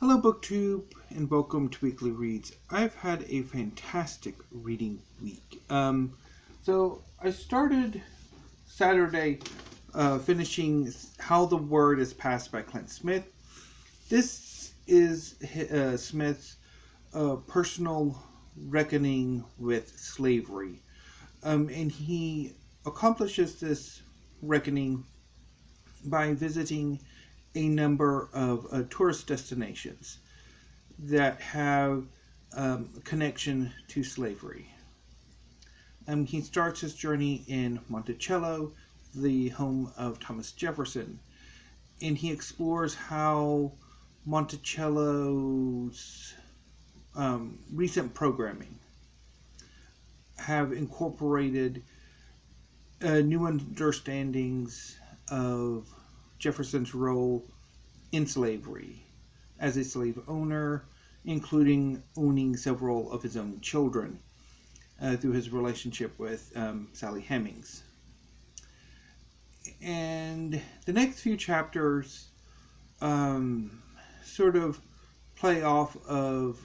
Hello, BookTube, and welcome to Weekly Reads. I've had a fantastic reading week. So I started Saturday finishing How the Word is Passed by Clint Smith. This is Smith's personal reckoning with slavery. And he accomplishes this reckoning by visiting a number of tourist destinations that have a connection to slavery. He starts his journey in Monticello, the home of Thomas Jefferson, and he explores how Monticello's recent programming have incorporated new understandings of Jefferson's role in slavery as a slave owner, including owning several of his own children through his relationship with Sally Hemings. And the next few chapters sort of play off of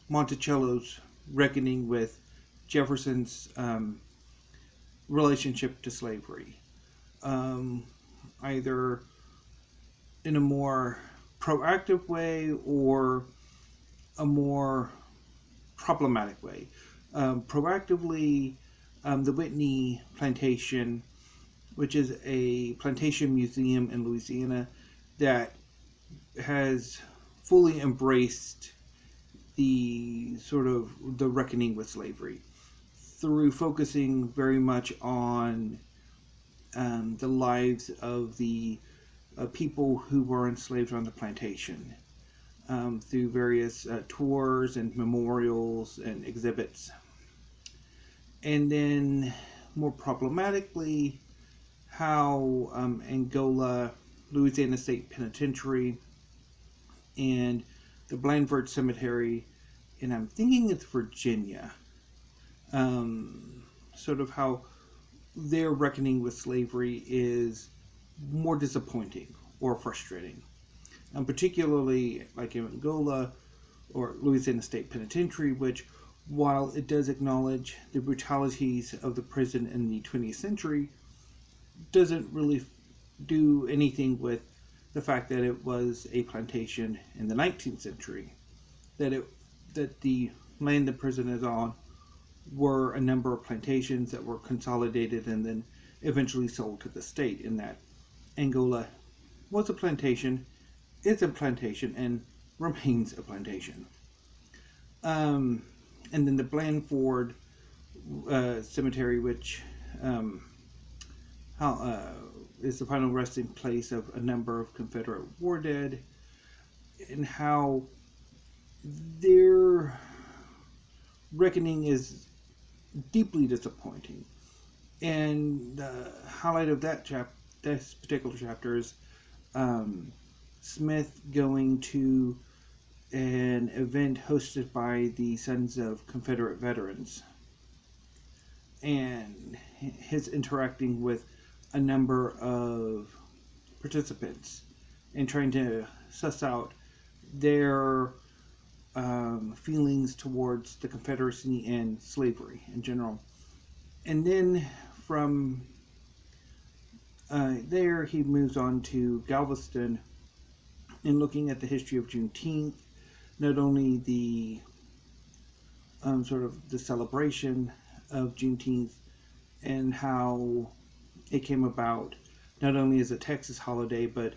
Monticello's reckoning with Jefferson's relationship to slavery. Either in a more proactive way or a more problematic way. Proactively, the Whitney Plantation, which is a plantation museum in Louisiana that has fully embraced the sort of the reckoning with slavery through focusing very much on the lives of the people who were enslaved on the plantation through various tours and memorials and exhibits. And then, more problematically, how Angola, Louisiana State Penitentiary, and the Blandford Cemetery, and I'm thinking it's Virginia, sort of how their reckoning with slavery is more disappointing or frustrating. And particularly like in Angola or Louisiana State Penitentiary, which, while it does acknowledge the brutalities of the prison in the 20th century, doesn't really do anything with the fact that it was a plantation in the 19th century, that the land the prison is on were a number of plantations that were consolidated and then eventually sold to the state, in that Angola was a plantation, is a plantation, and remains a plantation. And then the Blandford Cemetery, which is the final resting place of a number of Confederate war dead, and how their reckoning is deeply disappointing. And the highlight of this particular chapter is Smith going to an event hosted by the Sons of Confederate Veterans, and his interacting with a number of participants and trying to suss out their feelings towards the Confederacy and slavery in general. And then from there, he moves on to Galveston and looking at the history of Juneteenth, not only the sort of the celebration of Juneteenth and how it came about, not only as a Texas holiday, but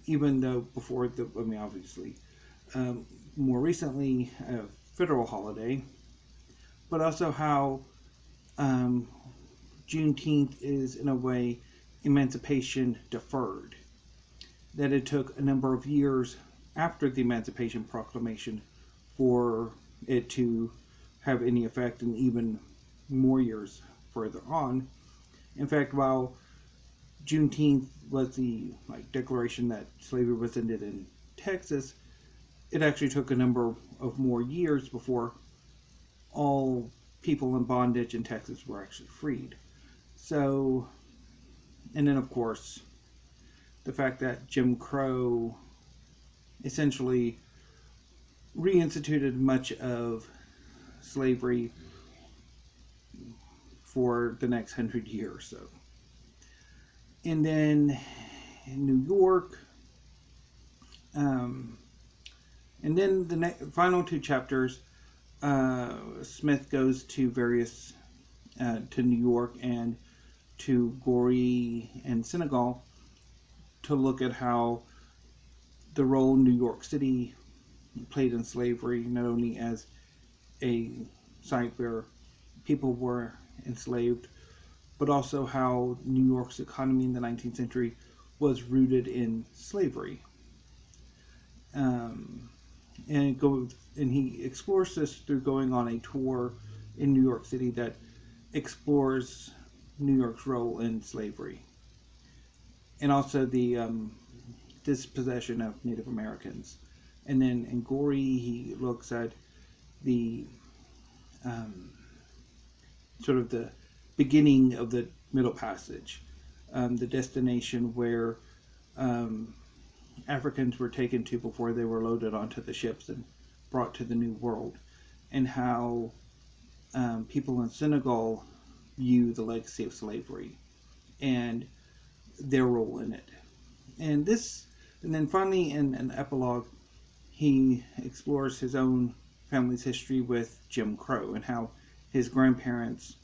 even though before obviously, more recently, a federal holiday, but also how Juneteenth is, in a way, emancipation deferred. That it took a number of years after the Emancipation Proclamation for it to have any effect, and even more years further on. In fact, while Juneteenth was the declaration that slavery was ended in Texas, it actually took a number of more years before all people in bondage in Texas were actually freed. So, and then of course, the fact that Jim Crow essentially reinstituted much of slavery for the next 100 years or so. And then in New York, and then the final two chapters, Smith goes to to New York and to Goree and Senegal to look at how the role New York City played in slavery, not only as a site where people were enslaved, but also how New York's economy in the 19th century was rooted in slavery. And he explores this through going on a tour in New York City that explores New York's role in slavery, and also the dispossession of Native Americans. And then in Goree, he looks at the sort of the beginning of the Middle Passage, the destination where Africans were taken to before they were loaded onto the ships and brought to the New World, and how people in Senegal view the legacy of slavery and their role in it. And then finally in an epilogue, he explores his own family's history with Jim Crow and how his grandparents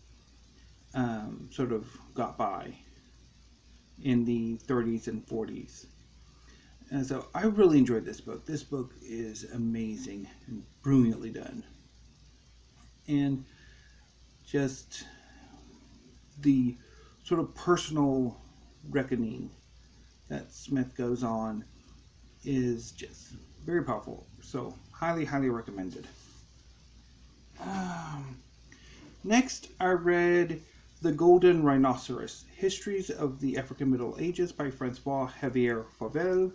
sort of got by in the 30s and 40s. And so I really enjoyed this book. This book is amazing and brilliantly done. And just the sort of personal reckoning that Smith goes on is just very powerful. So highly, highly recommended. Next, I read The Golden Rhinoceros, Histories of the African Middle Ages by Francois-Xavier Fauvelle.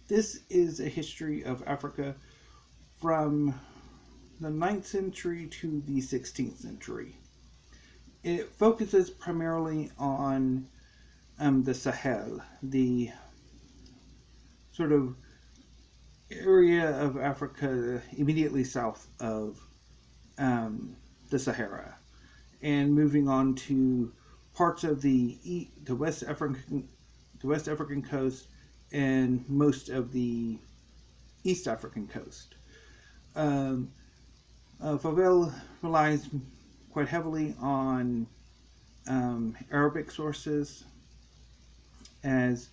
This is a history of Africa from the 9th century to the 16th century. It focuses primarily on the Sahel, the sort of area of Africa immediately south of the Sahara, and moving on to parts of the West African coast and most of the East African coast. Fauvelle relies quite heavily on Arabic sources, as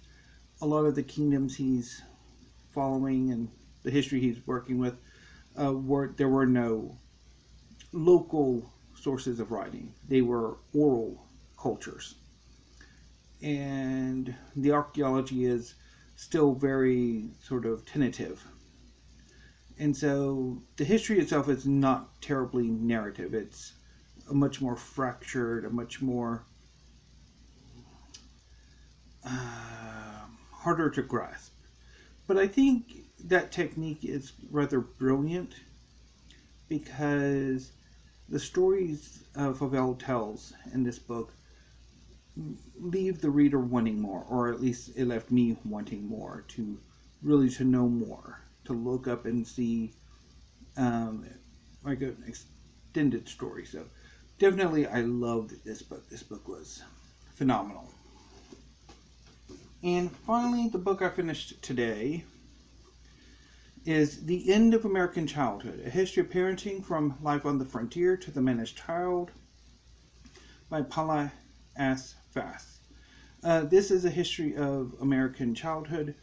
a lot of the kingdoms he's following and the history he's working with, there were no local sources of writing. They were oral cultures. And the archaeology is still very sort of tentative. And so the history itself is not terribly narrative. It's a much more fractured, a much more harder to grasp. But I think that technique is rather brilliant, because the stories Fauvelle tells in this book leave the reader wanting more, or at least it left me wanting more, to know more, to look up and see like an extended story. So definitely I loved this book. This book was phenomenal. And finally, the book I finished today is The End of American Childhood, A History of Parenting from Life on the Frontier to the Managed Child by Paula Fass. This is a history of American childhood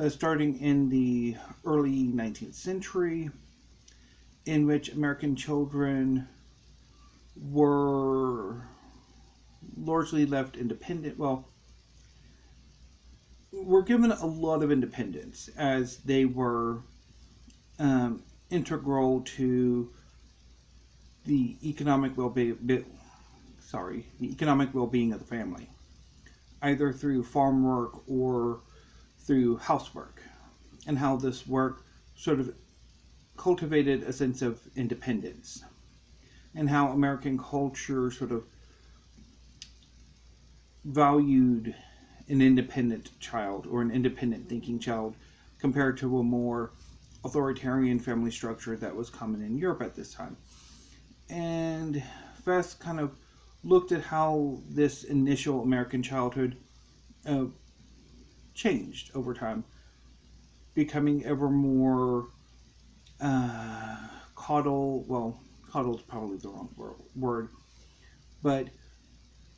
starting in the early 19th century, in which American children were largely left independent. Well, were given a lot of independence, as they were integral to the economic well-being of the family, either through farm work or through housework, and how this work sort of cultivated a sense of independence, and how American culture sort of valued an independent child, or an independent thinking child, compared to a more authoritarian family structure that was common in Europe at this time. And Fass kind of looked at how this initial American childhood changed over time, becoming ever more coddle's probably the wrong word, but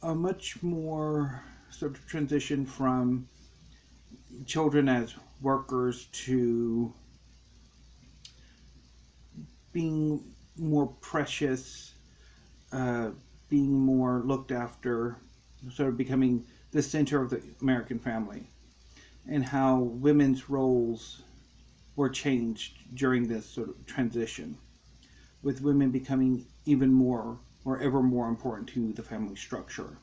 a much more sort of transition from children as workers to being more precious, being more looked after, sort of becoming the center of the American family, and how women's roles were changed during this sort of transition, with women becoming even more or ever more important to the family structure.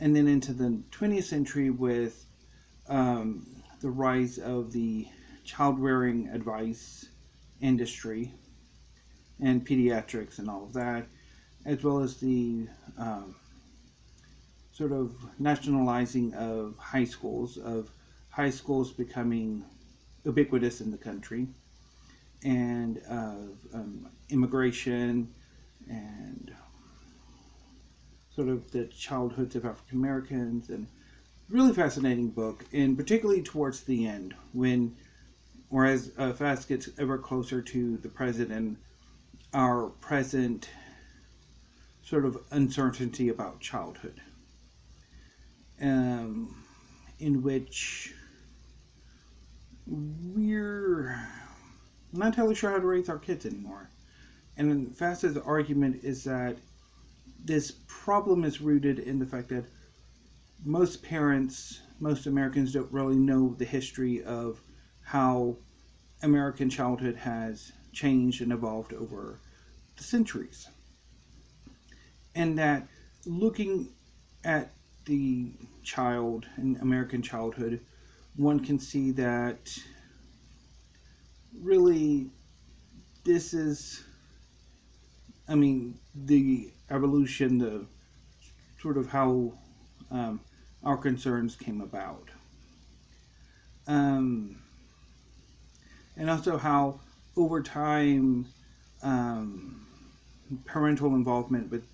And then into the 20th century with the rise of the child-rearing advice industry and pediatrics and all of that, as well as the sort of nationalizing of high schools becoming ubiquitous in the country, and of immigration and sort of the childhoods of African Americans. And really fascinating book, and particularly towards the end, when, or as Fass gets ever closer to the present and our present sort of uncertainty about childhood, in which we're not entirely sure how to raise our kids anymore. And Fass's argument is that this problem is rooted in the fact that most parents, most Americans don't really know the history of how American childhood has changed and evolved over the centuries. And that looking at the child in American childhood, one can see that really this is, the evolution, the sort of how our concerns came about. And also how over time parental involvement with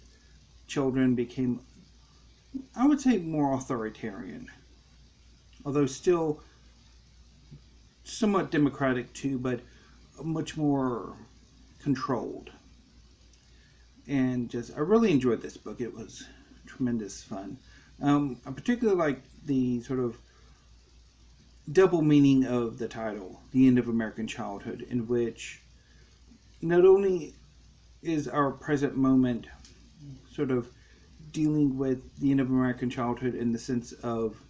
children became, I would say, more authoritarian, although still somewhat democratic too, but much more controlled. And I really enjoyed this book. It was tremendous fun. I particularly like the sort of double meaning of the title, The End of American Childhood, in which not only is our present moment sort of dealing with the end of American childhood in the sense of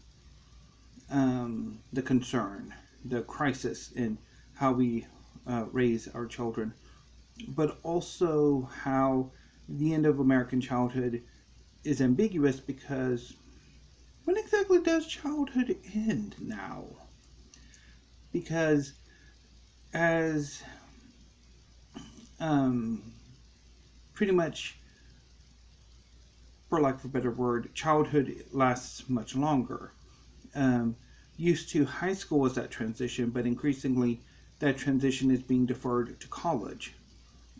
the concern, the crisis in how we raise our children, but also how the end of American childhood is ambiguous, because when exactly does childhood end now? Because as pretty much, for lack of a better word, childhood lasts much longer. Used to high school was that transition, but increasingly that transition is being deferred to college.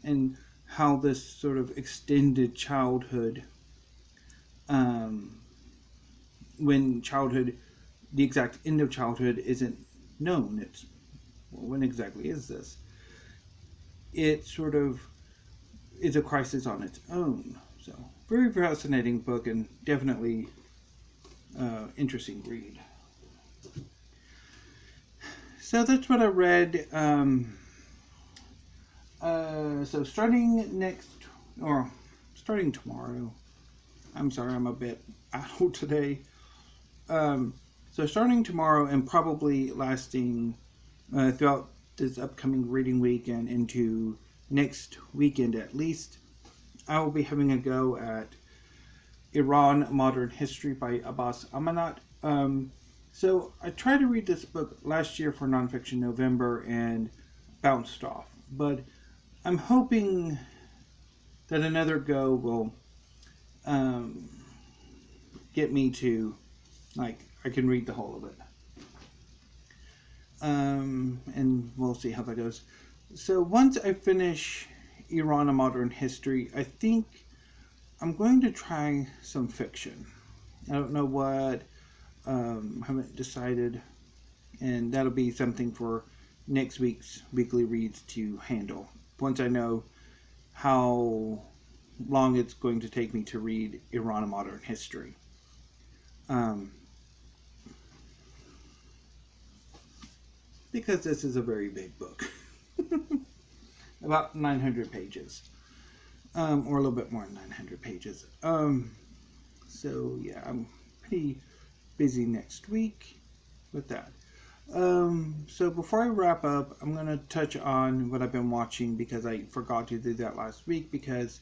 And how this sort of extended childhood, when childhood, the exact end of childhood isn't known. It's, well, when exactly is this? It sort of is a crisis on its own. So, very fascinating book, and definitely interesting read. So that's what I read. So starting tomorrow. I'm sorry, I'm a bit out today. So starting tomorrow and probably lasting throughout this upcoming reading week and into next weekend at least, I will be having a go at Iran Modern History by Abbas Amanat. So I tried to read this book last year for Nonfiction November and bounced off. But I'm hoping that another go will get me to, I can read the whole of it. And we'll see how that goes. So once I finish Iran and Modern History, I think I'm going to try some fiction. I don't know what, haven't decided, and that'll be something for next week's weekly reads to handle. Once I know how long it's going to take me to read Iran and Modern History. Because this is a very big book. About 900 pages. Or a little bit more than 900 pages. So, yeah, I'm pretty busy next week with that. So before I wrap up, I'm going to touch on what I've been watching because I forgot to do that last week because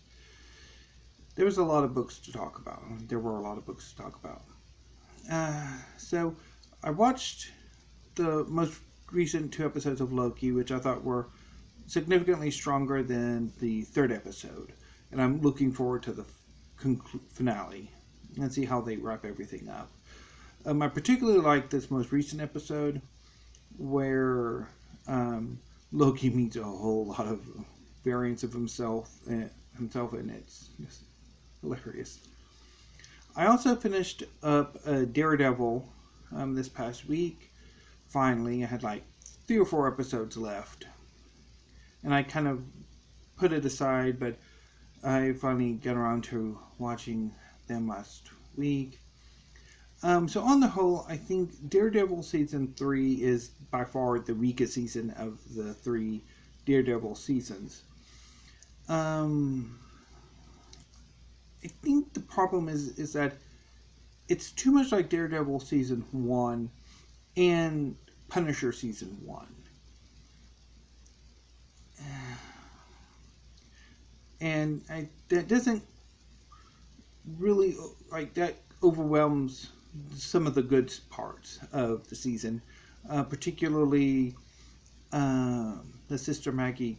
there was a lot of books to talk about. There were a lot of books to talk about. So I watched the most recent 2 episodes of Loki, which I thought were significantly stronger than the 3rd episode. And I'm looking forward to the finale and see how they wrap everything up. I particularly like this most recent episode where Loki meets a whole lot of variants of himself, and it's just hilarious. I also finished up Daredevil this past week. Finally, I had like 3 or 4 episodes left, and I kind of put it aside, but I finally got around to watching them last week. So on the whole, I think Daredevil Season 3 is by far the weakest season of the 3 Daredevil seasons. I think the problem is that it's too much like Daredevil Season 1 and Punisher Season 1. And that doesn't really, like, that overwhelms some of the good parts of the season, particularly the Sister Maggie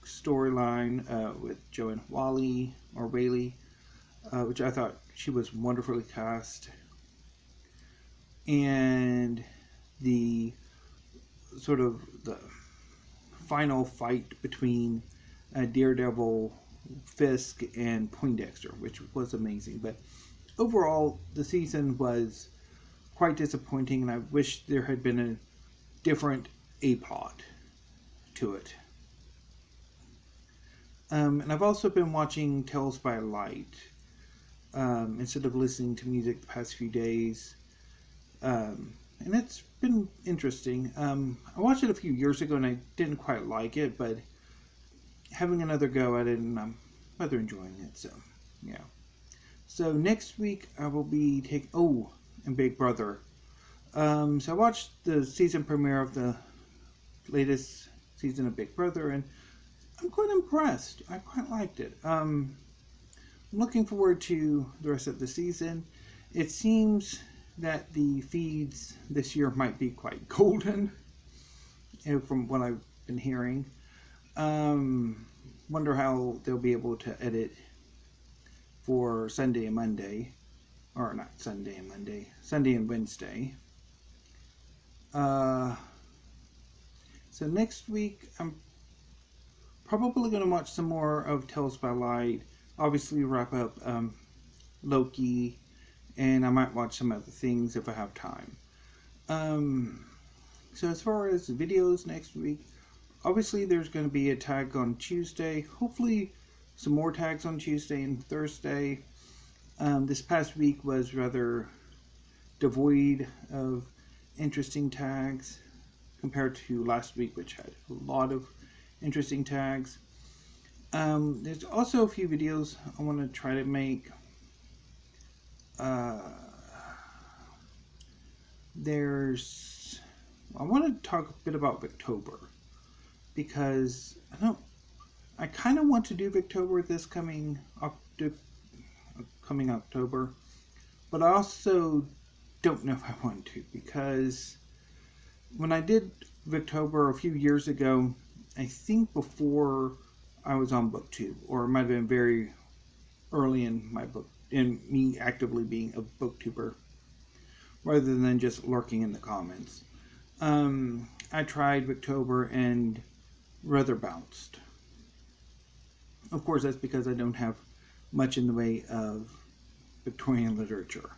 storyline with Joanne Whaley, which I thought she was wonderfully cast, and the sort of the final fight between Daredevil, Fisk, and Poindexter, which was amazing. But overall, the season was quite disappointing, and I wish there had been a different A-plot to it. And I've also been watching Tales by Light instead of listening to music the past few days. And it's been interesting. I watched it a few years ago and I didn't quite like it, but having another go at it, and I'm rather enjoying it. So, yeah. So next week I will be taking and Big Brother. So I watched the season premiere of the latest season of Big Brother, and I'm quite impressed. I quite liked it. I'm looking forward to the rest of the season. It seems that the feeds this year might be quite golden, from what I've been hearing. Wonder how they'll be able to edit for Sunday and Monday, or not Sunday and Monday, Sunday and Wednesday. So next week I'm probably going to watch some more of Tales by Light, obviously wrap up Loki, and I might watch some other things if I have time. So as far as videos next week, obviously there's going to be a tag on Tuesday, hopefully some more tags on Tuesday and Thursday. This past week was rather devoid of interesting tags compared to last week, which had a lot of interesting tags. There's also a few videos I want to try to make. I want to talk a bit about Victober, because I kind of want to do Victober this coming October, but I also don't know if I want to, because when I did Victober a few years ago, I think before I was on BookTube, or it might have been very early in me actively being a BookTuber, rather than just lurking in the comments. I tried Booktober and rather bounced. Of course, that's because I don't have much in the way of Victorian literature.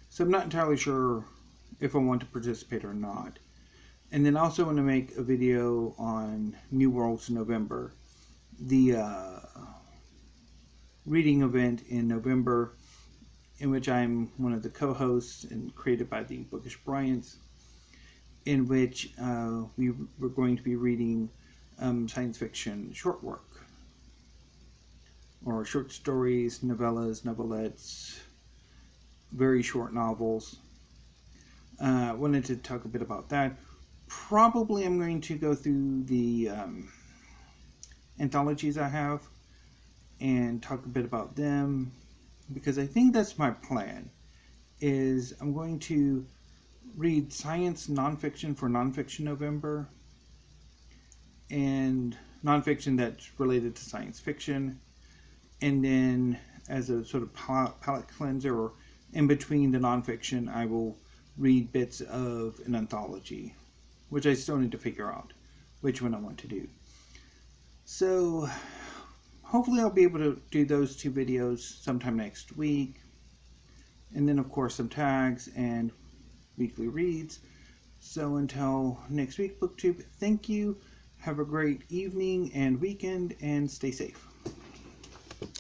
So I'm not entirely sure if I want to participate or not. And then also want to make a video on New Worlds in November. The reading event in November, in which I'm one of the co-hosts and created by the Bookish Bryants, in which we're going to be reading science fiction short work, or short stories, novellas, novelettes, very short novels. I wanted to talk a bit about that. Probably I'm going to go through the anthologies I have and talk a bit about them, because I think that's my plan. Is I'm going to read science nonfiction for Nonfiction November, and nonfiction that's related to science fiction, and then as a sort of palate cleanser, or in between the nonfiction, I will read bits of an anthology, which I still need to figure out which one I want to do. So hopefully I'll be able to do those 2 videos sometime next week. And then, of course, some tags and weekly reads. So until next week, BookTube, thank you. Have a great evening and weekend, and stay safe.